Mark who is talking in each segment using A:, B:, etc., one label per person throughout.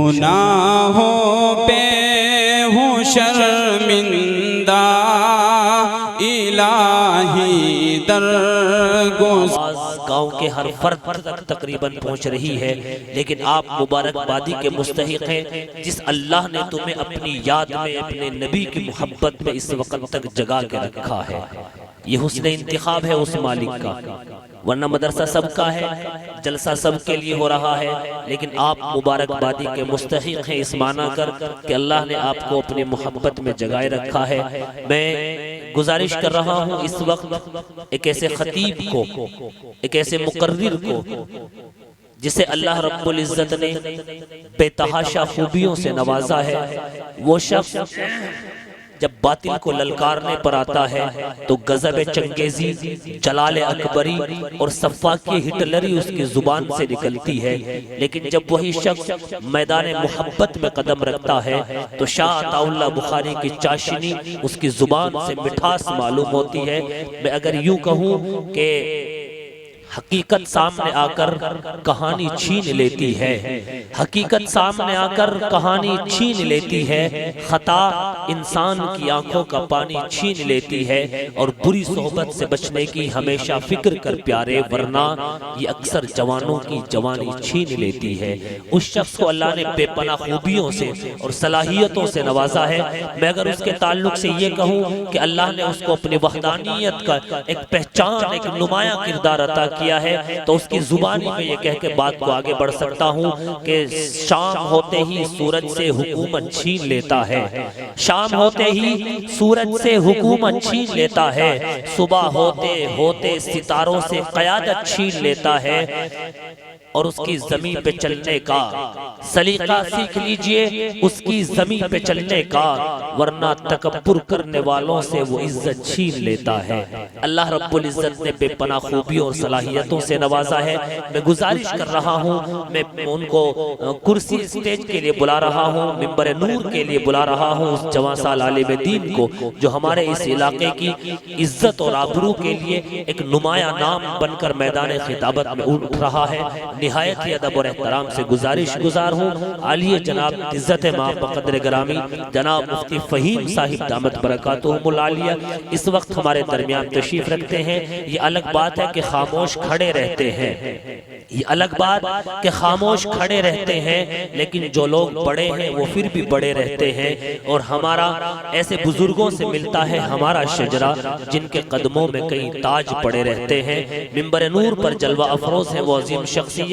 A: गुनाहों पे हूँ शर्मिंदा, इलाही दरगुज़र।
B: गाँव के हर फर्द तक तकरीबन पहुँच रही है, लेकिन आप मुबारकबादी के मुस्तहिक हैं जिस अल्लाह ने तुम्हें अपनी याद में, अपने नबी की मोहब्बत में इस वक्त तक जगा के रखा है। ये हुस्न इंतिखाब है उस मालिक का, वरना मदरसा सबका है, जलसा सबके लिए हो रहा है, लेकिन आप मुबारकबादी के मुस्तहिक हैं इस माना कर कि अल्लाह ने आपको अपनी मोहब्बत में जगाए रखा है। मैं गुजारिश कर रहा हूँ इस वक्त एक ऐसे खतीब को, एक ऐसे मुकर्रिर को जिसे अल्लाह रब्बुल इज़्ज़त ने बेतहाशा खूबियों से नवाजा है, वो शख्स जब बातिल को ललकारने पर आता है तो गज़ब चंगेजी, जलाल अकबरी और सफ़ाकी हिटलरी उसकी जुबान से निकलती है। लेकिन जब वही शख्स मैदान मोहब्बत में कदम रखता है तो शाह अताउल्लाह बुखारी की चाशनी उसकी जुबान से मिठास मालूम होती है। मैं अगर यूं कहूं कि हकीकत सामने आकर कहानी छीन लेती है, हकीकत सामने आकर कहानी छीन लेती है, खता इंसान की आंखों का पानी छीन लेती है, और बुरी सोहबत से बचने की हमेशा फिक्र कर प्यारे, वरना ये अक्सर जवानों की जवानी छीन लेती है। उस शख्स को अल्लाह ने बेपनाह खूबियों से और सलाहियतों से नवाजा है। मैं अगर उसके ताल्लुक से ये कहूँ कि अल्लाह ने उसको अपनी वहदानियत का एक पहचान, एक नुमाया किरदार अता किया है, तो उसकी जुबानी में ये कह के बात को आगे बढ़ सकता हूँ कि शाम होते ही सूरज से हुकूमत छीन लेता है, शाम होते ही सूरज से हुकूमत छीन लेता है, सुबह होते होते सितारों से क़यादत छीन लेता है, और उसकी जमीन पे चलने का सलीका सीख लीजिए, उसकी जमीन पे चलने का, वरना तकब्बुर करने वालों से वो इज्जत छीन लेता है। अल्लाह रब्बुल इज्जत ने बेपनाह खूबियों और सलाहियतों से नवाजा है। मैं गुजारिश कर रहा हूँ, मैं उनको कुर्सी स्टेज के लिए बुला रहा हूँ, मिंबर नूर के लिए बुला रहा हूँ, उस जवां साल आलिम दीन को जो हमारे इस इलाके की इज्जत और आबरू के लिए एक नुमाया नाम बनकर मैदान खिताबत में उठ रहा है। निहायत ही अदब और एहतराम से गुजारिश गुजार हूँ, आलिए जनाब इज्जत मां बक़द्र ग्रामी जनाब मुफ्ती फ़हीम साहिब दामत बरकातुहुमुल आलिया इस वक्त हमारे दरमियान तशरीफ रखते हैं। ये अलग बात है कि खामोश खड़े रहते हैं, ये अलग बात कि खामोश खड़े रहते हैं, लेकिन जो लोग बड़े हैं वो फिर भी बड़े रहते हैं, और हमारा ऐसे बुजुर्गों से मिलता है हमारा शजरा जिनके कदमों में कई ताज पड़े रहते हैं। मिंबर नूर पर जलवा अफरोज है वो अजीम शख्सियत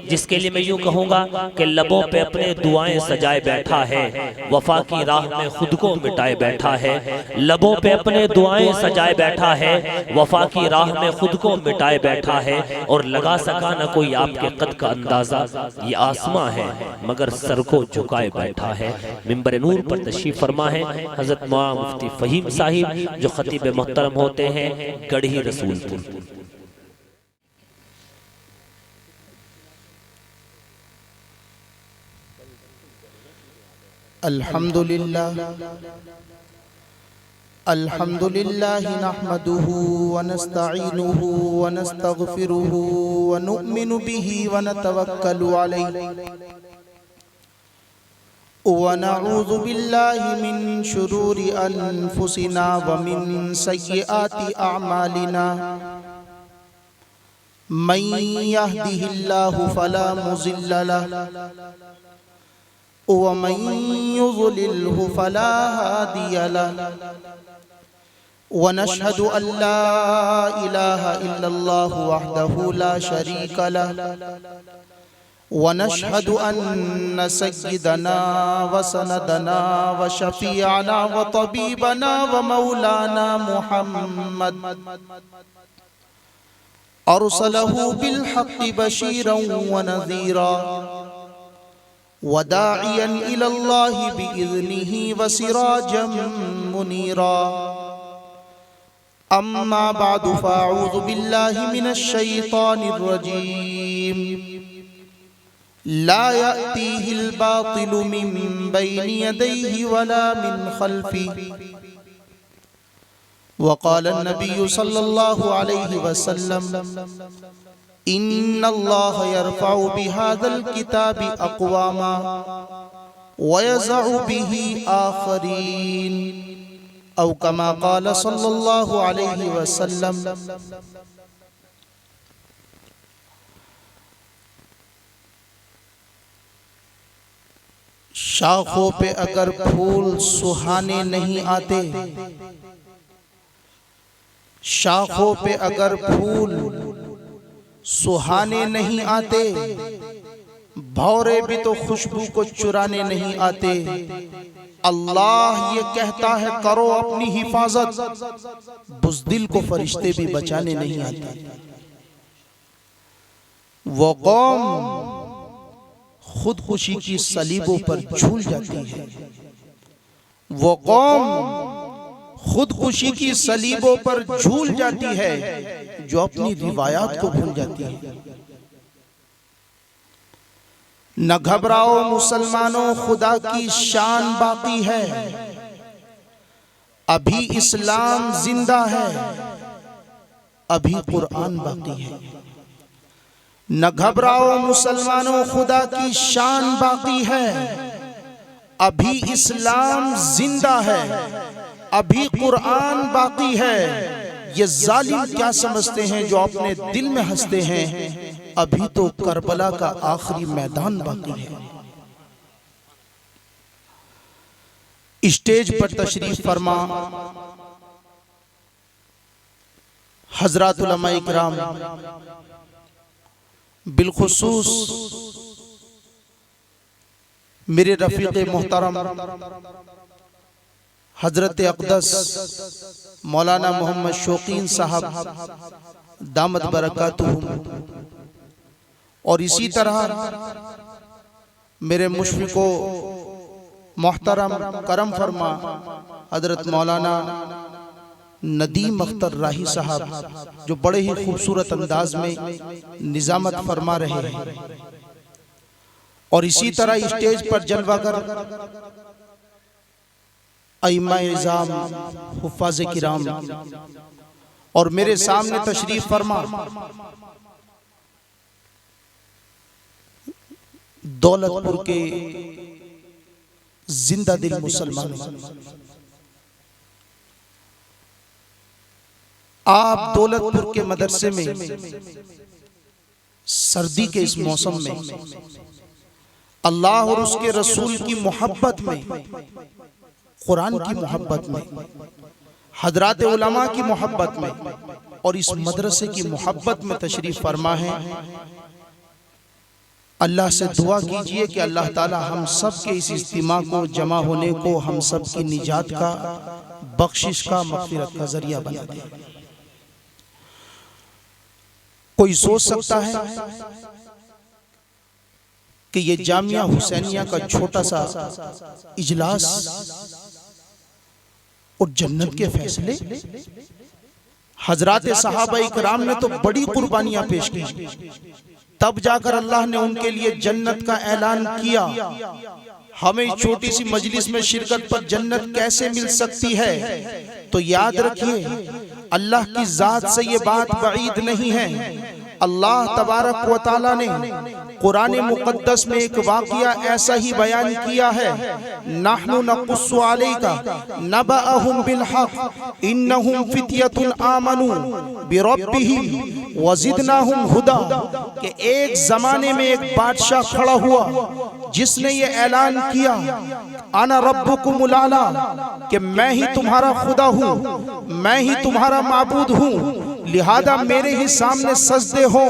B: जिसके लिए मैं यूं कहूंगा कि लबों पे अपने दुआएं सजाए बैठा है, वफा की राह में खुद को मिटाए बैठा है, लबों पे अपने दुआएं सजाए बैठा है, वफा की राह में खुद को मिटाए बैठा है, और लगा सका न कोई आपके कद का अंदाजा, ये आसमां है मगर सर को झुकाए बैठा है। मिंबर नूर पर तशरीफ फरमा है हजरत मौलाना मुफ्ती फ़हीम साहिब जो खतीब मोहतरम होते हैं गढ़ी रसूलपुर।
C: अल्हम्दुलिल्लाह अल्हम्दुलिल्लाह नहमदुहु व नस्तईनुहु व नस्तगफिरुहु व नु'मिनु बिही व नतवक्कलु अलैहि व नऊज़ु बिल्लाहि मिन शुरूरि अनफुसिना व मिन सय्यिआति अअमालिना मन यहदिहिल्लाहु फला मुज़िल्ल लहु व मन युज़लिल्हु फला हादिय लहु व नशहदु अल्ला इलाहा इल्लल्लाहु वहदहु ला शरीक लहु व नशहदु अन्न सय्यिदना व सनदना व शफीअना व तबीबना व मौलाना मुहम्मद अरसलहु बिल हक़्क़ि बशीरन व नज़ीरा व दाइयन इलल्लाहि बिइज़्निहि व सिराजम मुनीरा। अम्मा बादु फ़अऊज़ु बिल्लाहि मिनश शैतानिर रजीम। ला यअतीहिल बातिलु मिन बैनि यदैहि वला मिन खल्फिहि। वक़ाल नबी सल्लल्लाहु अलैहि वसल्लम इन्नल्लाह यरफ़उ बिहाज़ल किताबि अक़वामा व यज़अु बिही आख़रीन औ कमा क़ाल सल्लल्लाहु अलैहि वसल्लम। शाखों पे अगर फूल सुहाने नहीं आते, शाखों पे अगर फूल सुहाने नहीं आते, भौरे भी तो खुशबू को चुराने नहीं आते। अल्लाह ये कहता है करो अपनी हिफाजत, बुज़दिल को फरिश्ते भी बचाने नहीं आते। वो कौम खुदकुशी की सलीबों पर झूल जाती है, वो कौम खुदकुशी की सलीबों पर झूल जाती है जो अपनी रिवायात को भूल जाती है। न घबराओ मुसलमानों, खुदा की शान बाकी है, अभी इस्लाम जिंदा है, अभी कुरान बाकी है। न घबराओ मुसलमानों, खुदा की शान बाकी है, अभी इस्लाम जिंदा है, अभी कुरान बाकी है। ये जालिम क्या समझते हैं जो अपने दिल में हंसते हैं, अभी तो करबला का आखिरी मैदान बाकी है। स्टेज पर तशरीफ फरमा हजरत उलमा इकराम, बिलखुसूस मेरे रफीक मोहतरम हजरत अक़दस मौलाना मोहम्मद शौकीन साहब दामत बरकातुहुम, और इसी तरह मेरे मुशफ़िक़ो मोहतरम करम फरमा हजरत मौलाना नदीम अख्तर राही साहब, जो बड़े ही खूबसूरत अंदाज में निजामत फरमा रहे हैं। और इसी तरह स्टेज पर जलवागर इमाम हुफ़ाज़ किराम, और मेरे सामने तशरीफ फरमा दौलतपुर के जिंदा दिल मुसलमान। आप दौलतपुर के मदरसे में सर्दी के इस मौसम में अल्लाह और उसके रसूल की मोहब्बत में, कुरान की मोहब्बत में, हजरात उलमा की मोहब्बत में और इस मदरसे की मोहब्बत में तशरीफ फरमा है। अल्लाह से दुआ कीजिए कि अल्लाह ताला हम सब के इस इज्तिमा को, जमा होने को, हम सब की निजात का, बख्शिश का, मग़फ़िरत का जरिया बना दे। कोई सोच सकता है कि ये जामिया हुसैनिया का छोटा सा इजलास और जन्नत के फैसले, हजरात सहाबा इकराम ने तो बड़ी कुर्बानियां पेश की, तब जाकर अल्लाह ने उनके लिए जन्नत का ऐलान किया। हमें छोटी सी मजलिस में शिरकत पर जन्नत कैसे मिल सकती है? तो याद रखिए, अल्लाह की जात से ये बात बईद नहीं है। अल्लाह तबारक व तआला ने कुरान मुक़द्दस में एक वाक़िया ऐसा ही बयान किया है, नहनु नक़ुस्सु अलैका नबअहुम बिल हक़ इन्नहुम फित्यतुन आमनू बिरब्बिहिम व ज़िदनाहुम हुदा, कि एक जमाने में एक बादशाह खड़ा हुआ जिसने ये ऐलान किया, अना रब्बुकुमुल आला, कि मैं ही तुम्हारा खुदा हूँ, मैं ही तुम्हारा माबूद हूँ, लिहाजा मेरे ही सामने सजदे हो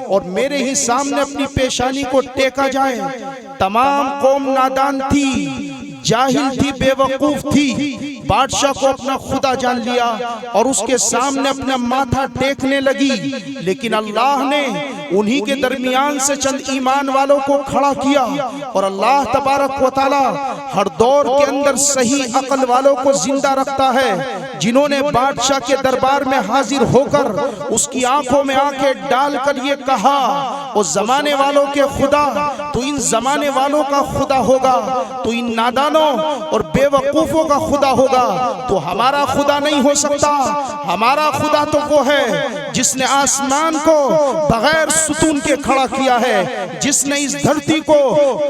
C: और मेरे ही सामने अपनी पेशानी को टेका जाए। तमाम कौम नादान थी, जाहिल थी, बेवकूफ थी, बादशाह को अपना खुदा जान लिया और उसके सामने अपना माथा टेकने लगी। लेकिन अल्लाह ने उन्हीं के दरमियान से चंद ईमान वालों को खड़ा किया और अल्लाह तबारक व तआला हर दौर के अंदर सही अकल वालों को जिंदा रखता है, जिन्होंने बादशाह के दरबार में हाजिर होकर उसकी आंखों में आंखें डालकर ये कहा, ओ जमाने वालों के खुदा, तो इन जमाने वालों का खुदा होगा, तो इन नादानों और बेवकूफों का खुदा होगा तो हमारा खुदा नहीं हो सकता। हमारा खुदा तो वो है जिसने आसमान को बगैर सुतून के खड़ा किया है, जिसने इस धरती को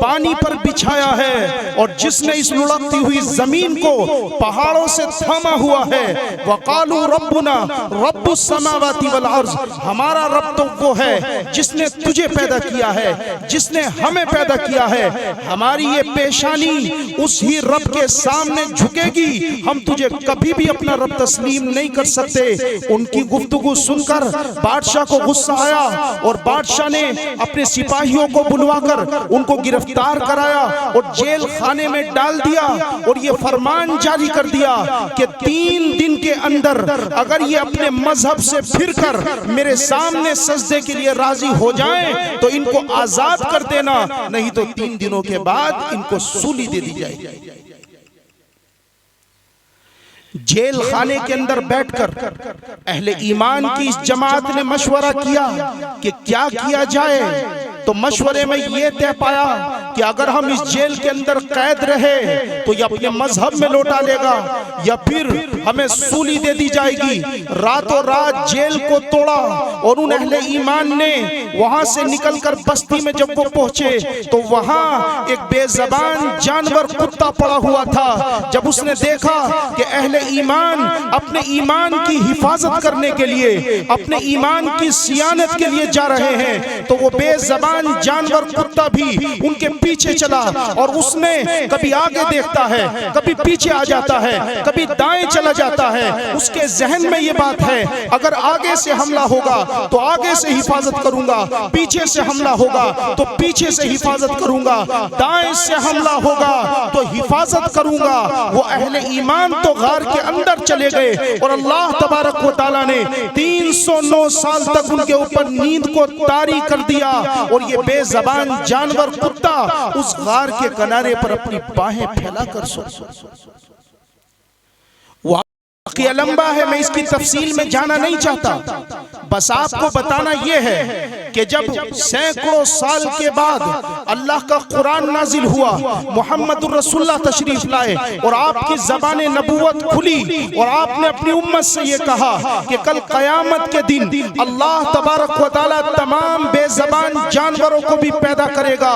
C: पानी पर बिछाया है और जिसने इस लुढ़कती हुई जमीन को पहाड़ों से थामा हुआ है। वकालू रब्बुना रब्बुस समावाति वल अर्ज़, हमारा रब तो वो है जिसने तुझे पैदा किया है, जिसने हमें पैदा किया है। हमारी ये पेशानी उस ही रब के सामने झुकेगी, हम तुझे कभी भी अपना रब तस्लीम नहीं कर सकते। उनकी गुफ्तगू सुनकर बादशाह को गुस्सा आया और बादशाह ने अपने सिपाहियों को बुलवाकर उनको गिरफ्तार कराया और जेल खाने में डाल दिया और ये फरमान जारी कर दिया कि 3 दिन के अंदर अगर ये अपने मजहब से फिरकर मेरे सामने सजदे के लिए राजी हो जाएं तो इनको आजाद कर देना, नहीं तो 3 दिनों के बाद इनको सूली दे दी जाएगी। जेल खाने के अंदर बैठकर अहले ईमान की इस जमात ने मशवरा किया कि क्या किया जाए। तो मशवरे में यह तय पाया कि अगर हम इस जेल के अंदर कैद रहे तो ये अपने मजहब में लौटा लेगा या फिर हमें सूली दे दी जाएगी। रातों रात जेल को तोड़ा और उन अहले ईमान ने वहां से निकलकर बस्ती में जब वो पहुंचे तो वहां एक बेजबान जानवर कुत्ता पड़ा हुआ था। जब उसने देखा कि अहले ईमान अपने ईमान की हिफाजत करने के लिए, अपने ईमान की सियानत के लिए जा रहे हैं, तो वो बेजबान जानवर कुत्ता भी उनके पीछे चला और उसने कभी आगे देखता है, कभी पीछे आ जाता है, कभी दाएं चला जाता है। उसके जहन में ये बात है अगर आगे से हमला होगा तो आगे से हिफाजत करूंगा, पीछे से हमला होगा तो पीछे से हिफाजत करूंगा, दाएं से हमला होगा तो हिफाजत करूंगा। वो अहले ईमान तो गार के अंदर चले गए और अल्लाह तबारक व तआला ने 309 साल तक उनके ऊपर नींद को तारी कर दिया और ये बेजबान जानवर कुत्ता उस गार के किनारे पर अपनी बाहें फैलाकर सो। वाक़िया लंबा है, मैं इसकी तफसील में जाना नहीं चाहता। बस आपको बताना यह है कि जब सैकड़ों साल के बाद अल्लाह का कुरान नाजिल हुआ, मुहम्मदुर रसूलुल्लाह तशरीफ लाए और आपकी ज़बान नबूवत खुली और आपने अपनी उम्मत से ये कहा कि कल क़यामत के दिन अल्लाह तबारक व तआला तमाम बेज़बान जानवरों को भी पैदा करेगा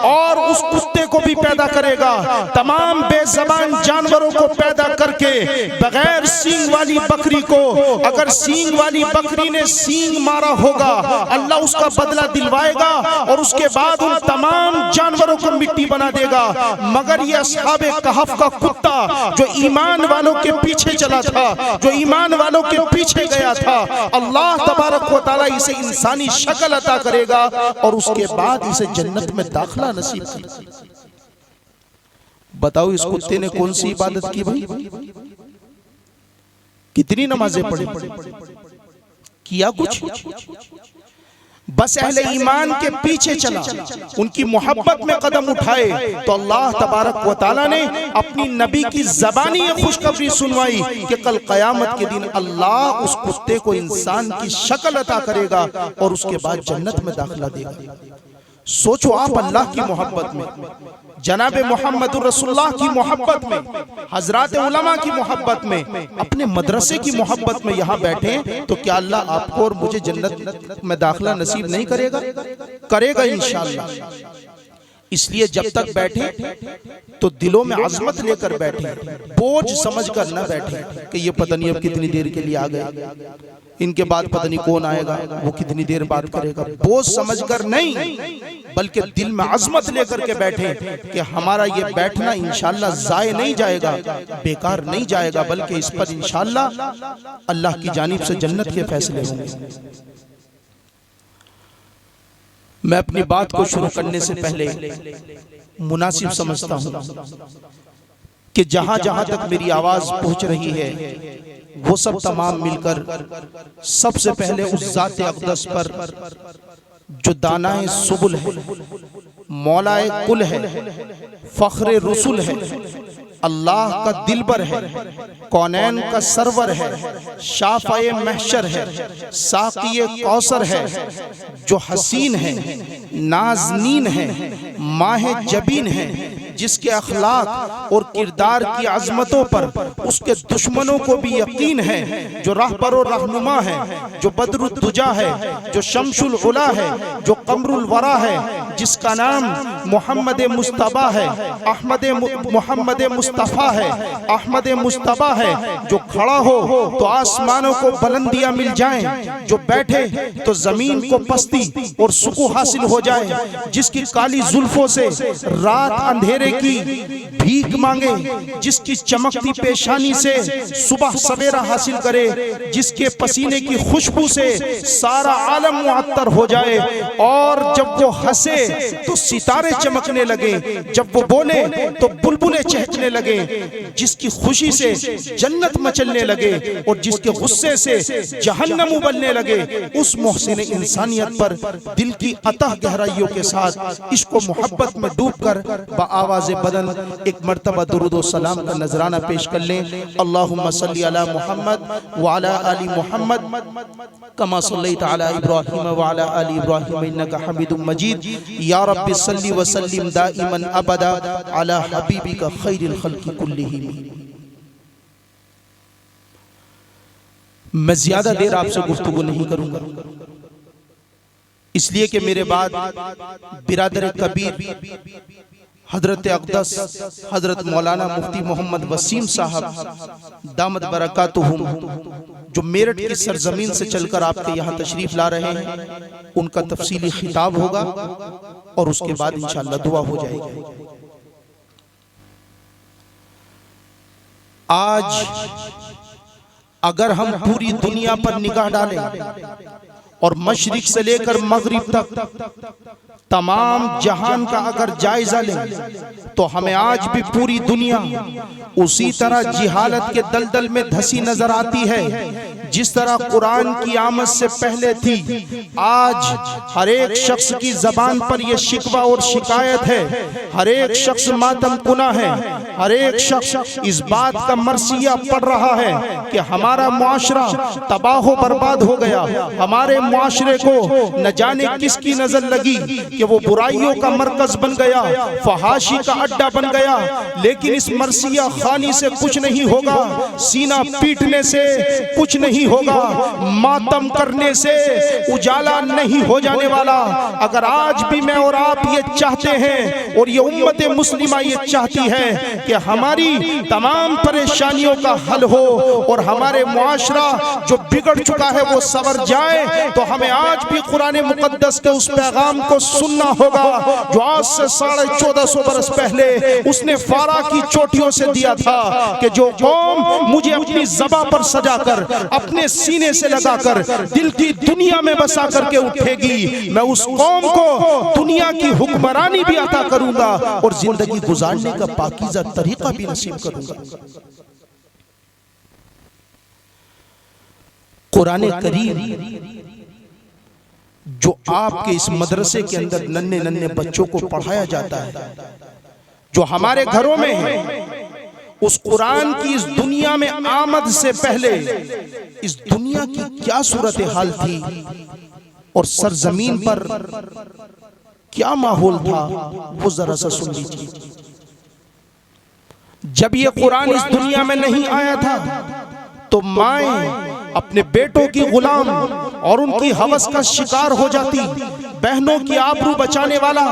C: और उस कुत्ते को भी पैदा करेगा। तमाम बेज़बान जानवरों को पैदा करके बगैर सींग वाली बकरी को, अगर सींग वाली बकरी ने सींग मारा होगा, अल्लाह उसका बदला दिलवाएगा और उसके बाद उन तमाम जानवरों को मिट्टी बना देगा। मगर यह अस्हाबे कहफ का कुत्ता जो ईमान वालों के पीछे चला था, जो ईमान वालों के पीछे गया था, अल्लाह तबारक व तआला इसे इंसानी शक्ल अता करेगा और उसके बाद इसे जन्नत में दाखिला नसीब करेगा। बताओ इस कुत्ते ने कौन सी इबादत की भाई? कितनी नमाजें पढ़ी? किया कुछ? बस अहले ईमान के पीछे चला, उनकी मोहब्बत में कदम उठाए तो अल्लाह तबारक व तआला ने अपनी नबी की ज़बानी ये खुशखबरी सुनवाई कि कल क़यामत के दिन अल्लाह उस कुत्ते को इंसान की शक्ल अता करेगा और उसके बाद जन्नत में दाखिला देगा। सोचो आप अल्लाह की मोहब्बत में, जनाबे मोहम्मदुर रसूलुल्लाह की मोहब्बत में, हजरात उलमा की मोहब्बत में, अपने मदरसे की मोहब्बत में यहाँ बैठे तो क्या अल्लाह आपको और मुझे जन्नत में दाखिला नसीब नहीं करेगा? करेगा इंशाअल्लाह। इसलिए जब तक बैठे तो दिलों में अजमत लेकर बैठे, बोझ समझकर न बैठे कि ये पता नहीं अब कितनी देर के लिए आ गए, इनके बाद पता नहीं कौन आएगा, वो कितनी देर बात करेगा। बोझ समझकर नहीं, बल्कि दिल में अजमत लेकर के बैठे कि हमारा ये बैठना इंशाअल्लाह जाए नहीं जाएगा, बेकार नहीं जाएगा, बल्कि इस पर इंशाअल्लाह अल्लाह की जानिब से जन्नत के फैसले होंगे। मैं अपनी बात को शुरू करने से पहले मुनासिब समझता हूं कि जहां जहां तक मेरी आवाज पहुंच रही है वो सब तमाम मिलकर सबसे पहले उस ज़ात अक़दस पर जो दानाए सुबुल है, मौलाए कुल है, फ़ख्रे रसूल है, अल्लाह का दिलबर है, कौनैन का सरवर है, शाफ़ाए महशर है, साक़िए कौसर है, जो हसीन है, नाज़नीन है, माह जबीन है, जिसके अखलाक और किरदार की अजमतों पर उसके दुश्मनों को भी यकीन है, जो रहबर और रहनुमा है, जो बदरुद्दुजा है, जो शम्सुल उला है, जो कमरुल वरा है, जिसका नाम मोहम्मद मुस्तफा है, मोहम्मद मुस्तफा है, अहमद मुस्तफा है, जो खड़ा हो तो आसमानों को बुलंदियां मिल जाएं, जो बैठे तो जमीन को पस्ती और सुकून हासिल हो जाए, जिसकी काली जुल्फों से रात अंधेरे की भीख मांगे, जिसकी चमकती पेशानी से सुबह सवेरा हासिल करे, जिसके पसीने की खुशबू से सारा आलम मुअत्तर हो जाए, और जब वो हंसे तो सितारे चमकने लगे, जब वो बोले तो बुलबुलें चहकने लगे, जिसकी खुशी से जन्नत मचलने लगे और जिसके गुस्से से जहन्नम उबलने लगे, उस मोहसिन इंसानियत पर दिल की अतः गहराइयों के साथ इश्क व मोहब्बत में डूबकर बआवाज़े बदन एक मर्तबा दुरूद व सलाम का नजराना पेश कर लें। अल्लाहुम्मा सल्ली अला मुहम्मद व अला आलि मुहम्मद कमा सल्लैता अला इब्राहीम व अला आलि इब्राहीम इन्नका हमीदुम मजीद। या रब्बि सल्ली व सल्लिम दाइमन अबदा अला हबीबिका खैरिल खल्क़ि कुल्लिहिम। मैं ज्यादा देर आपसे गुफ्तगू नहीं करूंगा, इसलिए कि मेरे बाद बिरादर कबीर हजरत अक़दस हजरत मौलाना मुफ्ती मोहम्मद वसीम साहब दामद बरकातुहुम, जो मेरठ की सरजमीन से चलकर आपके यहाँ तशरीफ ला रहे हैं, उनका तफसीली खिताब होगा और उसके बाद इंशाअल्लाह दुआ हो जाएगी। आज अगर हम पूरी दुनिया पर निगाह डालें और मशरिक से लेकर मगरिब तक तमाम जहान का अगर जायजा लें तो हमें आज भी पूरी दुनिया उसी तरह जिहालत के दलदल में धसी नजर आती है जिस तरह कुरान की आमद से पहले थी। आज हर एक शख्स की जबान पर यह शिकवा और शिकायत है, हर एक शख्स मातम कुना है, हर एक शख्स इस बात का मरसिया पढ़ रहा है कि हमारा मुआशरा तबाह बर्बाद हो गया, हमारे मुआशरे को न जाने किसकी नजर लगी कि वो बुराइयों का मरकज बन गया, फहाशी का अड्डा बन गया। लेकिन इस मरसिया खानी से कुछ नहीं होगा, सीना पीटने से कुछ नहीं होगा, मातम करने से उजाला नहीं हो जाने वाला। अगर आज भी मैं और आप ये चाहते हैं और ये उम्मत मुस्लिमा ये चाहती है कि हमारी तमाम परेशानियों का हल हो और हमारे मुआशरा जो बिगड़ चुका है वो सवर जाए, तो हमें आज भी कुरान मुकद्दस के उस पैगाम को सुनना होगा जो आज से 1450 बरस पहले उसने फारा की चोटियों से दिया था कि जो कौम मुझे अपनी ज़बां पर सजाकर अपने सीने से लगाकर दिल की दुनिया में बसा करके उठेगी, मैं उस कौम को दुनिया की हुक्मरानी भी अता करूंगा और जिंदगी गुजारने का पाकीज़ा तरीका भी नसीब करूंगा। कुरान करीम जो आपके इस मदरसे के अंदर नन्हे नन्हे बच्चों को पढ़ाया जाता है, जो हमारे घरों में है, उस कुरान की इस दुनिया में आमद से पहले इस दुनिया की क्या सूरत हाल थी और सरजमीन पर क्या माहौल था, वो जरा सा सुन लीजिए। जब ये कुरान इस दुनिया में नहीं आया था तो माएं अपने बेटों की गुलाम और उनकी हवस का शिकार हो जाती, बहनों की आबरू बचाने वाला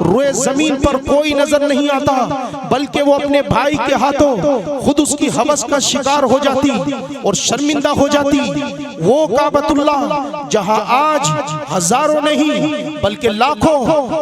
C: रोए जमीन पर कोई नजर नहीं आता, बल्कि वो अपने भाई के हाथों खुद उसकी हवस का शिकार हो जाती और शर्मिंदा हो जाती। वो काबतुल्लाह जहां आज हजारों नहीं बल्कि लाखों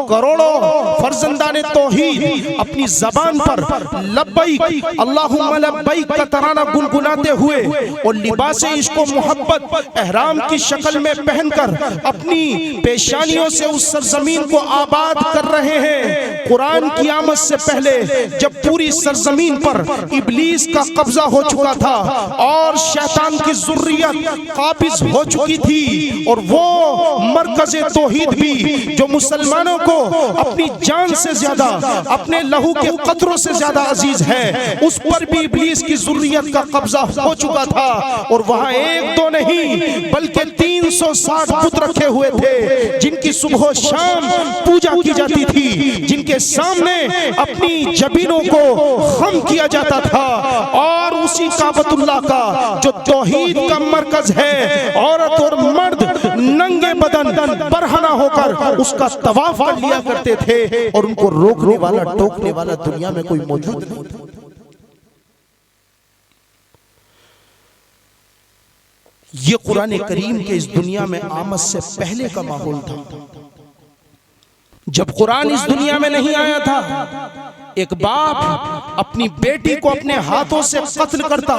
C: करोड़ों फर्जंदाने तौहीद अपनी जबान पर लब्बैक अल्लाहुम्मा लब्बैक का तराना गुनगुनाते हुए और लिबासे इश्क मोहब्बत एहराम की शक्ल में पहनकर अपनी पेशानियों से उस सरजमीन को आबाद कर रहे हैं। कुरान की आमद से पहले जब पूरी सरजमीन पर इब्लीस का कब्जा हो चुका था और शैतान की जुर्रियत काबिज हो चुकी थी और वो मरकज़े तौहीद भी जो मुसलमानों को अपनी जान से ज्यादा अपने लहू के कतरों से ज्यादा अजीज है, उस पर भी इब्लीस की जुर्रियत का कब्जा हो चुका था। और वहां एक दो नहीं बल्कि 3 360 बुत रखे हुए थे जिनकी सुबह शाम पूजा की जाती थी, जिनके सामने अपनी जबीनों को खम किया जाता था। और उसी काबतुल्लाह का जो तौहीद का मरकज है, औरत और मर्द नंगे बदन बरहना होकर उसका तवाफ कर लिया करते थे और उनको रोकने वाला टोकने वाला दुनिया में कोई मौजूद नहीं था। ये कुरान करीम के इस दुनिया में आमद से पहले का माहौल था। जब कुरान इस दुनिया में नहीं आया था, एक बाप अपनी बेटी को अपने हाथों से कत्ल करता,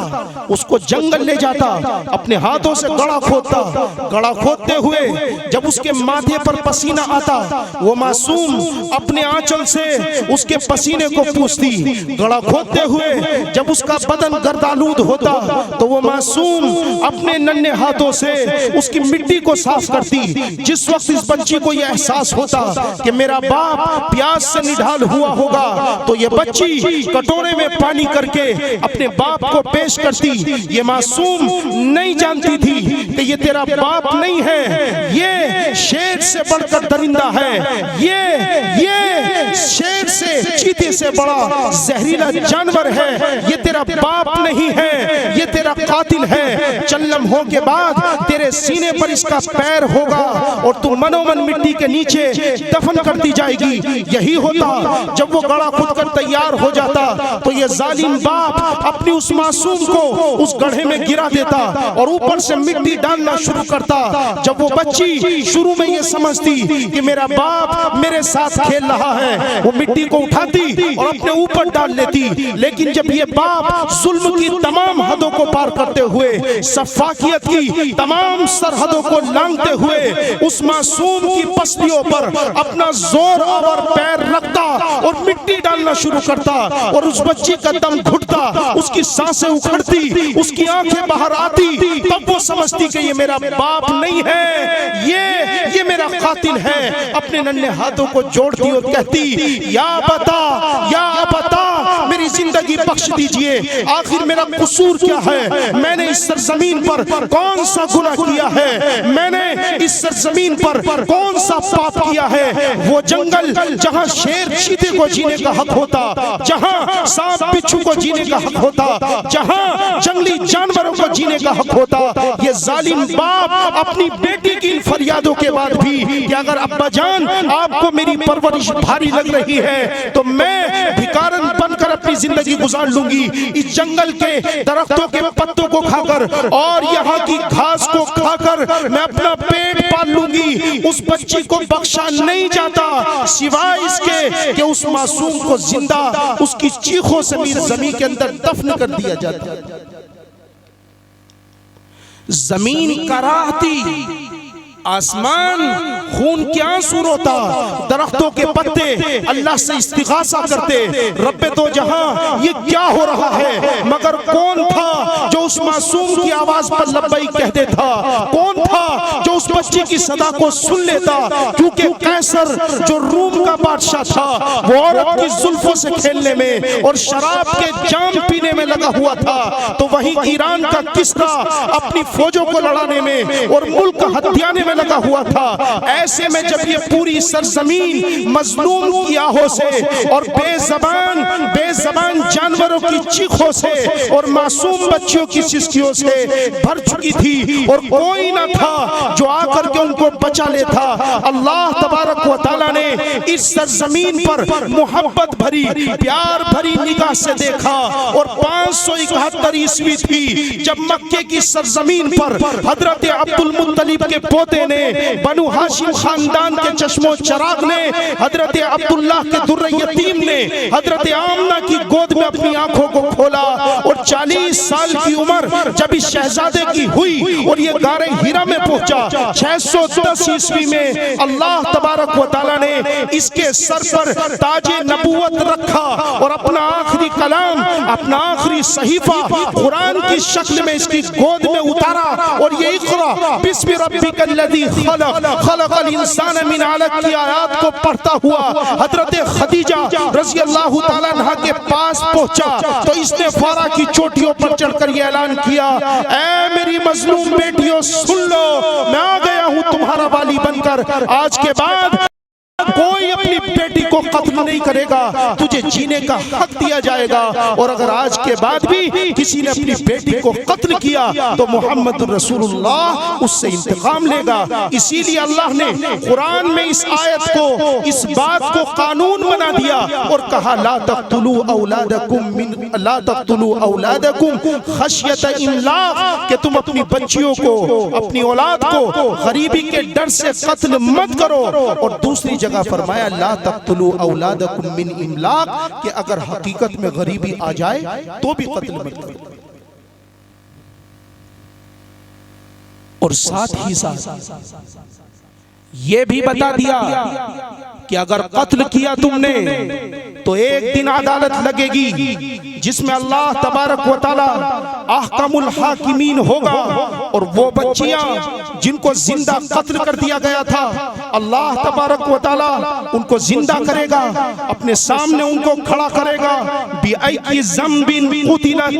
C: उसको जंगल ले जाता, अपने हाथों से गड़ा खोदता, गड़ा खोदते हुए जब उसके माथे पर पसीना आता, वो मासूम अपने आंचल से उसके पसीने को पूछती। गड़ा खोदते हुए जब उसका बदन गर्दालूद होता तो वो मासूम अपने नन्हे हाथों से उसकी मिट्टी को साफ करती। जिस वक्त इस बच्ची को यह एहसास होता कि मेरा बाप प्यास से निढाल हुआ होगा, तो ये बच्ची कटोरे में पानी करके अपने बाप को पेश करती। ये मासूम नहीं जानती थी कि ये तेरा बाप नहीं है, ये शेर से बढ़कर दरिंदा है, ये शेर से चीते से बड़ा जहरीला जानवर है, ये तेरा बाप नहीं है, ये तेरा कातिल है। चंद लम्हों के बाद तेरे सीने पर इसका पैर होगा और तू मनोमन मिट्टी के नीचे दफन कर दी जाएगी। यही होता जब वो गड़ा खुद कर तैयार हो जाता तो ये जालिम बाप अपनी उस मासूम को उस गड्ढे में गिरा देता और ऊपर से मिट्टी डालना शुरू करता। जब वो बच्ची शुरू में ये समझती कि मेरा बाप मेरे साथ खेल रहा है, वो मिट्टी को उठाती और अपने ऊपर डाल लेती। लेकिन जब ये बाप जुल्म की तमाम हदों को पार करते हुए, सफाकियत की तमाम सरहदों को लांघते हुए उस मासूम की पसलियों पर अपना जोर और पैर रखता और मिट्टी डालना शुरू करता और उस बच्ची का दम घुटता, उसकी सांसें उखड़ती, उसकी आंखें बाहर आती, तब वो समझती कि ये मेरा बाप नहीं है, ये मेरा कातिल है। अपने नन्हे हाथों को जोड़ती और कहती, या बता मेरी जिंदगी बख्श दीजिए, आखिर मेरा कसूर क्या है, मैंने इस सरजमीन पर कौन सा गुनाह किया है, मैंने इस सरजमीन पर कौन सा पाप किया है। वो जंगल जहां शेर चीते को जीने का हक होता, जहां सांप बिच्छू को जीने का हक होता, जहां जंगली जानवरों को जीने का हक होता, ये जालिम बाप अपनी बेटी की इन फरियादों के बाद भी कि अगर अब्बा जान आपको मेरी परवरिश भारी लग रही है तो मैं भिखारन बनकर अपनी जिंदगी गुजार लूंगी, इस जंगल के दरख्तों के पत्तों को खाकर और यहाँ की घास को खाकर मैं अपना पेट पाल लूंगी। उस बच्ची को बख्शा नहीं जाता सिवाय इसके कि उस मासूम को जिंदा उसकी चीखों से जमीन के अंदर दफन कर दिया जाता। जमीन कराहती, आसमान खून के आंसू रोता, दरख्तों के पत्ते अल्लाह से इस्तिगासा करते, रब्बे तो जहां ये क्या हो रहा है। मगर कौन था जो उस मासूम की आवाज पर लब्बैक कहते था, कौन था जो उस बच्ची की सदा को सुन लेता। क्योंकि कैसर जो रूम का बादशाह था वो औरत की जुल्फों से खेलने में और शराब के जाम पीने में लगा हुआ था, तो वहीं ईरान का किस्रा अपनी फौजों को लड़ाने में और मुल्क हथियाने में लगा हुआ था। ऐसे में जब ये पूरी सरजमीन मजलूम की आहों से और बेज़बान जानवरों की चीखों से और मासूम बच्चियों की सिसकियों से भर चुकी थी और कोई ना था जो आकर के उनको बचा लेता। अल्लाह तबारक व तआला ने इस सरजमीन पर मोहब्बत भरी प्यार भरी निगाह से देखा और 571 ईस्वी थी जब मक्के की सरजमीन पर हजरत अब्दुल मुत्तलिब के पोते ने, बनु हाशिम खानदान के चश्मो चराग ने, हजरत अब्दुल्लाह के दुर्र यतीम ने हजरत आमना की गोद में अपनी आंखों को खोला और 40 साल की उम्र जब इस शहजादे की हुई और ये गारे हीरा में पहुंचा 610 ईस्वी में अल्लाह तबारक व तआला ने इसके सर पर ताजे नबूवत रखा और अपना आखिरी कलाम, अपना आखिरी सहीफा कुरान की शक्ल में इसकी गोद में उतारा और ये इक़रा बिस्मि रब्बिकल लज़ी खलक़ खलक़ल इंसान मिन अलक़ की आयत को पढ़ता हुआ हजरत खदीजा रज़ी अल्लाह तआला अन्हा के पास पास पहुंचा तो इसने फारा की चोटियों पर चढ़कर यह ऐलान किया, ऐ मेरी मजलूम बेटियों सुन लो, मैं आ गया हूं तुम्हारा वाली बनकर। आज के बाद कोई अपनी बेटी को कत्ल नहीं करेगा, तुझे जीने का हक दिया जाएगा। और अगर आज के बाद भी किसी ने अपनी बेटी को कत्ल किया तो मोहम्मद रसूलुल्लाह उससे इंतकाम लेगा। इसीलिए अल्लाह ने कुरान में इस आयत को, इस बात को कानून बना दिया और कहा, ला तक़्तुलू औलादकुम खश्यत इमलाक, कि तुम अपनी बच्चियों को, अपनी औलाद को गरीबी के डर से कत्ल मत करो। और दूसरी जगह फरमाया, ला तक़्तुलू औलादकुम मिन इमलाक, कि अगर हकीकत में गरीबी आ जाए तो भी कत्ल मत करो। और साथ ही साथ ये भी बता दिया कि अगर कत्ल किया तुमने तो एक दिन अदालत लगेगी जिसमें अल्लाह तबारक व तआला अहकमुल हाकिमीन होगा। और वो बच्चियां जिनको जिंदा कत्ल कर दिया गया था, अल्लाह तबारक व तआला उनको जिंदा करेगा, अपने सामने उनको खड़ा करेगा। बिअय्यि ज़ंबिन क़ुतिलत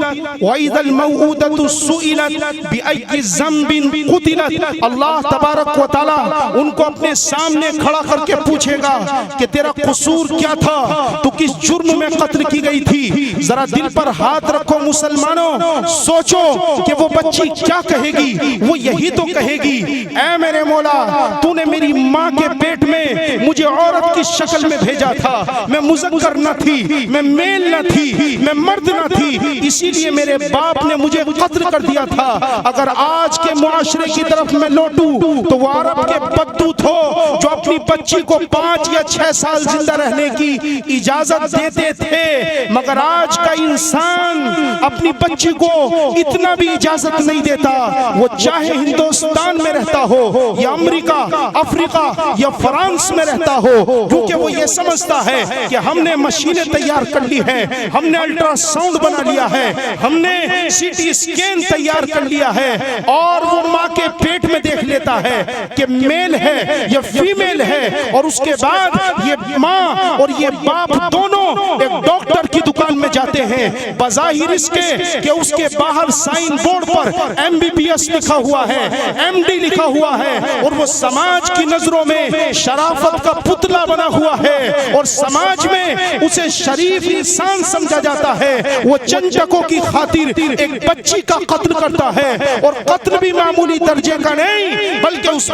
C: व इज़ल मौऊदतु सुइलत बिअय्यि ज़ंबिन क़ुतिलत। अल्लाह तबारक व तआला उनको अपने सामने खड़ा करके पूछेगा कि तेरा कसूर क्या था, तू किस जुर्म में कत्ल की गई थी। जरा दिल पर हाथ रखो मुसलमानों, सोचो कि वो बच्ची क्या कहेगी। वो यही तो कहेगी, ऐ मेरे मौला, तूने मेरी माँ के पेट में मुझे औरत की शक्ल में भेजा था, मैं मुज़क्कर न थी, मैं मेल न थी, मैं मर्द न थी, इसीलिए मेरे बाप ने मुझे कत्ल कर दिया था। अगर आज के मुआशरे की तरफ मैं लौटूं तो वो अरब के बद्दूत हो जो अपनी बच्ची को 5 या 6 साल जिंदा रहने की इजाजत देते थे, मगर आज का इंसान अपनी बच्ची को इतना भी इजाजत नहीं देता। वो चाहे हिंदुस्तान में रहता हो या अमेरिका, अफ्रीका या फ्रांस में रहता हो, क्योंकि वो ये समझता है कि हमने मशीनें तैयार कर ली है, हमने अल्ट्रासाउंड बना लिया है, हमने सीटी स्कैन तैयार कर लिया है, और वो माँ के पेट में देख लेता है कि मेल है या फीमेल है। और उसके बाद ये माँ और ये बाप दोनों एक डॉक्टर की दुकान में जाते हैं, बज़ाहिर इसके कि उसके बाहर साइन बोर्ड पर MBBS लिखा हुआ है, MD लिखा हुआ है, और वो समाज की नजरों में शराफत का पुतला बना हुआ है और समाज में उसे शरीफ इंसान समझा जाता है। वो चंद टकों की खातिर एक बच्ची का कत्ल करता है, और कत्ल भी मामूली दर्जे का नहीं, बल्कि उस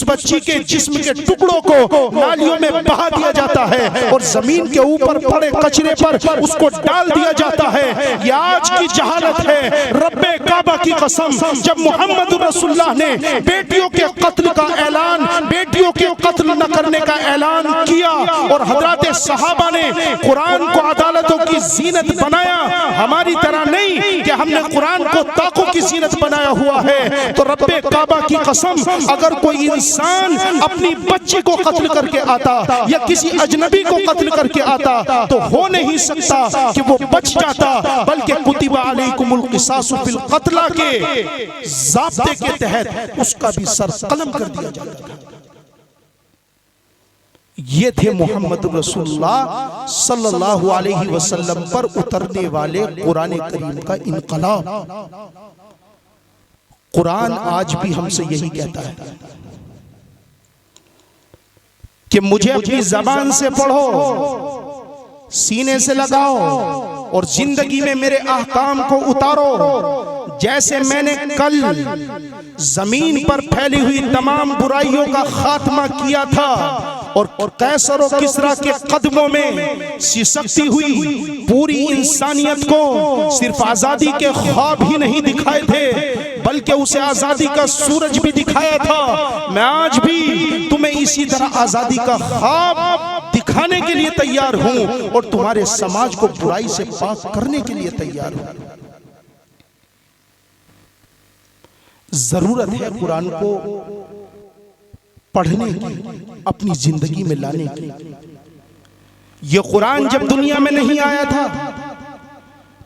C: बच्ची के जिस्म के टुकड़ों को नालियों में बहा दिया जाता है और जमीन के ऊपर पड़े कचरे पर उसको डाल दिया जाता है। ये आज की जहालत है। रब्बे काबा की कसम, जब मोहम्मद रसूलुल्लाह ने बेटियों के कत्ल का ऐलान, बेटियों के कत्ल न करने का ऐलान किया और हजरत सहाबा ने कुरान को अदालतों की जीनत बनाया, हमारी तरह नहीं कि हमने कुरान को ताकों की जीनत बनाया हुआ है, तो रब्बे काबा की कसम, अगर कोई इंसान अपनी बच्ची को कत्ल करके आता या किसी अजनबी को कत्ल करके आता तो हो नहीं सकता कि वो बच जाता, बल्कि कुतिबा अलैकुमुल क़िसासु फिल क़त्ला के ज़ाब्ते के तहत उसका भी सर कलम कर दिया जाता था। ये थे मोहम्मद रसूलुल्लाह सल्लल्लाहु अलैहि वसल्लम पर उतरने वाले कुरान करीम का इनकलाब। कुरान आज भी हमसे यही कहता है कि मुझे अपनी जबान से पढ़ो, सीने से लगाओ और जिंदगी में मेरे अहकाम को उतारो। जैसे मैंने कल जमीन पर फैली हुई तमाम बुराइयों का खात्मा किया था और कैसर और किसरा के कदमों में सिसकती हुई पूरी इंसानियत को सिर्फ आजादी के ख्वाब ही नहीं दिखाए थे, बल्कि उसे आजादी का सूरज भी दिखाया था। मैं आज भी तुम्हें इसी तरह आजादी का ख्वाब दिखाने के लिए तैयार हूं और तुम्हारे समाज को बुराई से पाक करने के लिए तैयार हूं। जरूरत है कुरान को पढ़ने की, अपनी जिंदगी में लाने की। ये कुरान जब दुनिया में नहीं आया था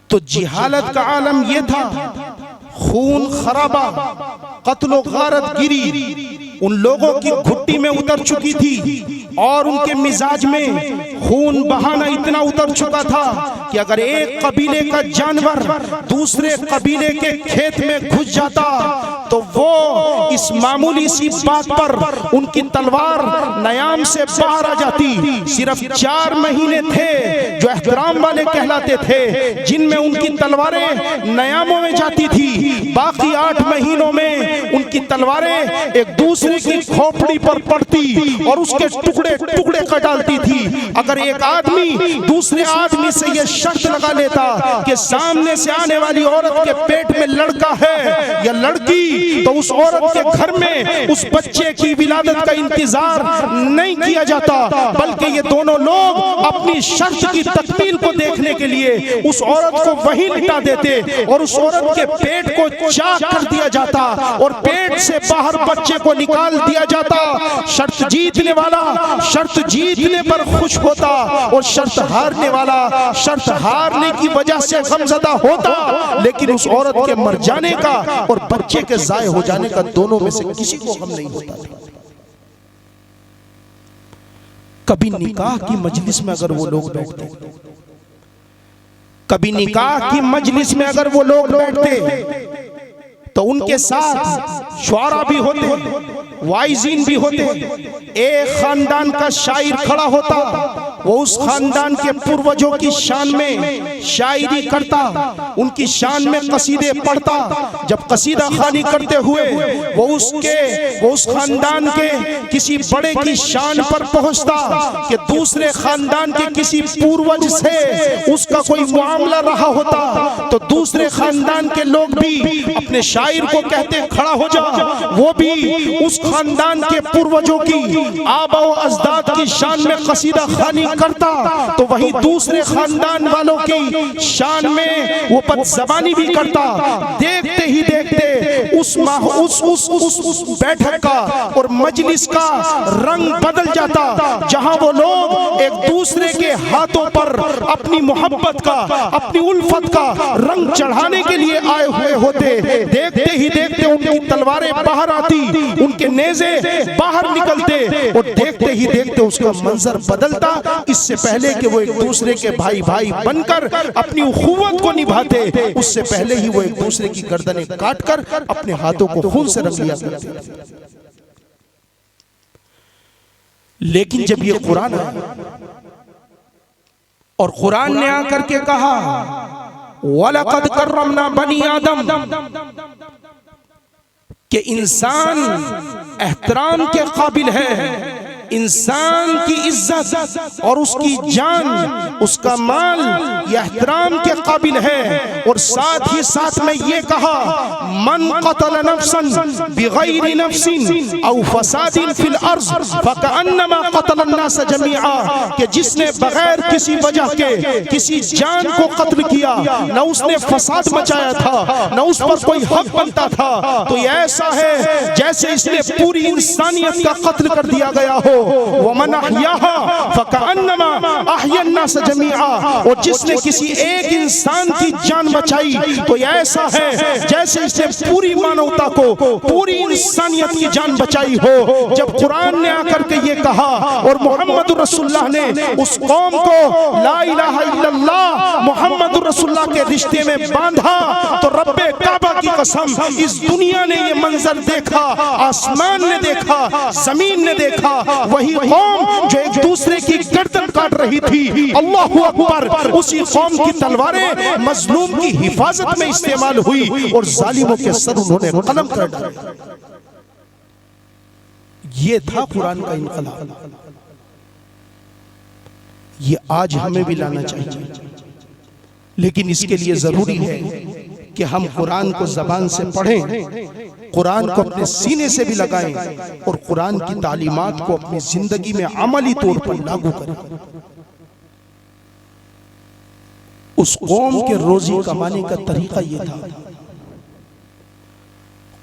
C: तो जिहालत का आलम यह था, खून खराबा, कत्लो गारत गिरी उन लोगों की घुट्टी में उतर चुकी थी और उनके मिजाज में खून बहाना इतना उतर चुका था कि अगर एक कबीले का जानवर दूसरे कबीले के खेत में घुस जाता तो वो इस मामूली सी बात पर उनकी तलवार नयाम से बाहर आ जाती। सिर्फ 4 महीने थे जो एहतराम वाले कहलाते थे, जिनमें उनकी तलवारें नयामों में जाती थी। बाकी 8 महीनों में उनकी तलवारें एक दूसरे की खोपड़ी पर पड़ती और उसके टुकड़े टुकड़े कर डालती थी। अगर एक आदमी दूसरे आदमी से यह शर्त लगा लेता कि सामने से आने वाली औरत के पेट में लड़का है या लड़की, तो उस औरत के घर में उस बच्चे की विलादत का इंतजार नहीं किया जाता, बल्कि ये दोनों लोग अपनी शर्त की तकमील को देखने के लिए उस औरत को वहीं लिटा देते और उस औरत के पेट को चाक कर दिया जाता और पेट से बाहर बच्चे को निकाल दिया जाता। शर्त जीतने वाला शर्त जीतने पर खुश होता और शर्त हारने वाला शर्त हारने की वजह से गमज़दा होता, लेकिन उस औरत के मर जाने का और बच्चे के ज़ाय हो जाने का दोनों में से किसी को गम नहीं होता था। कभी निकाह की मजलिस में अगर वो लोग बैठते, कभी निकाह की मजलिस में अगर वो लोग बैठते तो उनके साथ शुआरा भी होते, वाइजीन भी होते। एक खानदान का शायर खड़ा होता, वो उस खानदान के पूर्वजों की शान में शायरी करता, उनकी शान में कसीदे पढ़ता। जब कसीदा खानी करते हुए वो उस खानदान के किसी बड़े की शान पर पहुंचता कि दूसरे खानदान के किसी पूर्वज से उसका कोई मामला रहा होता, तो दूसरे खानदान के लोग भी अपने शायर को कहते खड़ा हो जा। वो भी उस खानदान के पूर्वजों की आबा व अजदाद की शान में कसीदा खानी करता, तो वहीं दूसरे खानदान वालों की शान में वो बदज़बानी भी करता। देखते ही देखते उस बैठक का और मजलिस का रंग बदल जाता, जहां वो लोग एक दूसरे के हाथों पर अपनी मोहब्बत का अपनी उल्फत का रंग चढ़ाने के लिए आए हुए होते। देखते ही देखते उनकी तलवारें बाहर आती, उनके नेज़े बाहर निकलते और देखते ही देखते उसका मंजर बदलता। इससे पहले कि वो एक दूसरे के भाई भाई बनकर अपनी उखुवत को निभाते, उससे पहले ही वो एक दूसरे की गर्दनें काटकर अपने हाथों को खून से रंग लिया करते। लेकिन जब ये कुरान आया और कुरान ने आकर के कहा वलक़द कर्रमना बनी आदम, कि इंसान एहतराम के काबिल है, इंसान की इज्जत और उसकी जान उसका माल यह एहतराम के काबिल है। और साथ ही साथ में ये कहा मन क़तल नफ्सन बिग़ैरि नफ्सिन औ फ़सादिन फ़िल अर्ज़ फ़कअन्नमा क़तल अन्नास जमीआ, कि जिसने बगैर किसी वजह के किसी जान को कत्ल किया, न उसने फसाद मचाया था न उस पर कोई हक बनता था, तो ये ऐसा है जैसे इसने पूरी इंसानियत का कत्ल कर दिया गया हो। वमन अहयाहा फकअन्नमा अहया अन्नास जमीआ, और जिसने किसी एक इंसान की जान बचाई तो ऐसा है जैसे इसने पूरी मानवता को पूरी इंसानियत की जान बचाई हो। जब कुरान ने आकर के ये कहा और मोहम्मद रसूलुल्लाह ने उस कौम को ला इलाहा इल्लल्लाह मोहम्मद रसूलुल्लाह के रिश्ते में बांधा, तो रब्बे काबा की कसम इस दुनिया ने ये मंजर देखा, आसमान ने देखा, जमीन ने देखा, वही कौम जो एक दूसरे की गर्दन काट रही थी, अल्लाहु अकबर, उसी कौम की तलवारें मजलूम की हिफाजत में इस्तेमाल हुई और जालिमों के सर उन्होंने कलम कर डाले। ये था कुरान का इनकलाब। ये आज हमें भी लाना चाहिए, लेकिन इसके लिए जरूरी है कि हम कुरान को ज़बान से पढ़ें, कुरान को अपने सीने से भी लगाएं और कुरान की तालीमात को अपनी जिंदगी में अमली तौर पर लागू करें। उस कौम के रोजी कमाने का तरीका यह था।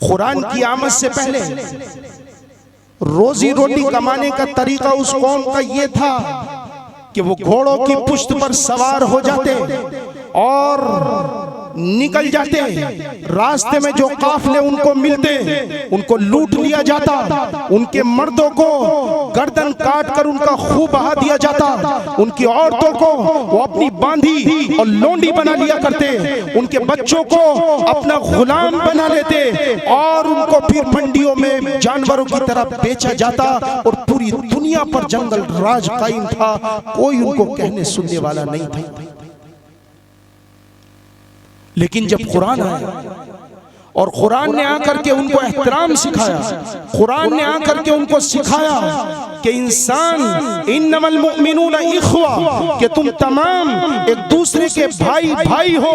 C: कुरान की आमद से पहले रोजी रोटी कमाने का तरीका उस कौम का यह था कि वो घोड़ों की पुश्त पर सवार हो जाते और निकल जाते, रास्ते में जो काफले उनको मिलते उनको लूट लिया जाता, उनके मर्दों को गर्दन काट कर उनका खून बहा दिया जाता, उनकी औरतों को वो अपनी बांधी और लोंडी बना लिया करते, उनके बच्चों को अपना गुलाम बना लेते और उनको फिर मंडियों में जानवरों की तरह बेचा जाता और पूरी दुनिया पर जंगल राज कायम था, कोई उनको कहने सुनने वाला नहीं था। लेकिन जब कुरान आया और कुरान ने आकर के उनको एहतराम सिखाया, कुरान ने आकर के उनको सिखाया कि इंसान इन्नमल मुमिनूना इख्वा, कि तुम तमाम एक दूसरे के भाई भाई हो,